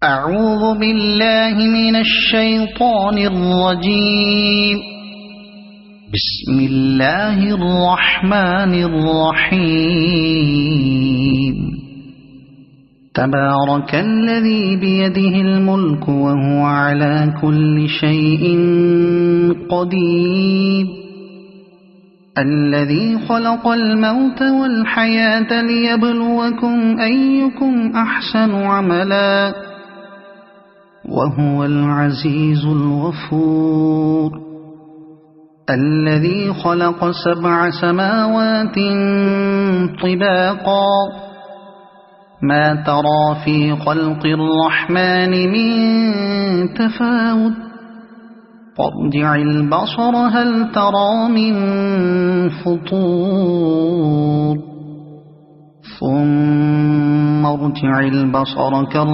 أعوذ بالله من الشيطان الرجيم. بسم الله الرحمن الرحيم. تبارك الذي بيده الملك وهو على كل شيء قدير. الذي خلق الموت والحياة ليبلوكم أيكم أحسن عملا وهو العزيز الغفور. الذي خلق 7 سماوات طباقا ما ترى في خلق الرحمن من تفاوت فارجع البصر هل ترى من فطور ثم ارجع البصر كالرحمن